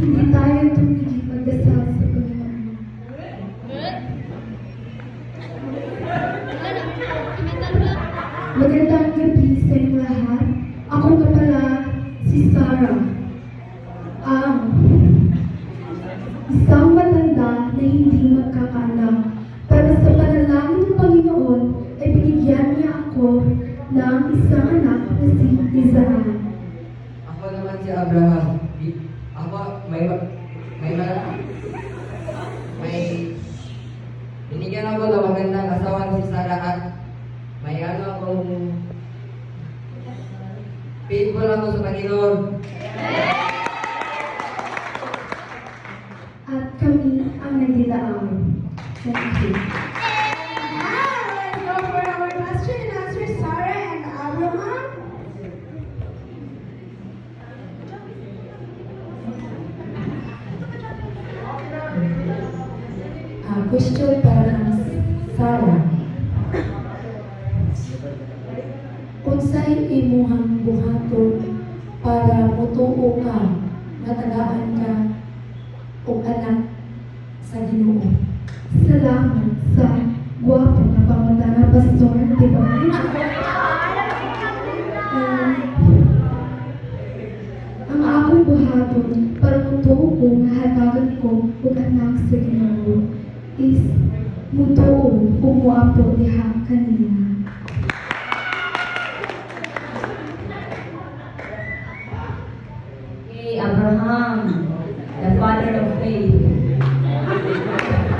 Hindi tayo tumigil magdasal sa Panginoon. Magandang gabi sa inyo lahat. Ako nga pala si Sarah. Ang isang matanda na hindi magkakaanak. Pero sa panalangin ng Panginoon ay binigyan niya ako ng isang anak na si Isaac. Ako naman si Abraham. Ako binigyan ako ng magandang asawa na si Sarah at may akong faithful ako sa Panginoon. At kami ang nagdilaan. Thank you. Let's go for our question and answer, Sarah and Abraham. Question para kang Sarah. Unsay imuhang buhaton para mutuo ka, matagaan ka, o anak sa Ginoo? Salamat sa gwapo na pangata na pastor, di ba? Ang akong buhaton para mutuo ko nga hatagan ko ug anak sa Ginoo is mutuo ug moapo diha kanina. Hey, Abraham, the father of faith.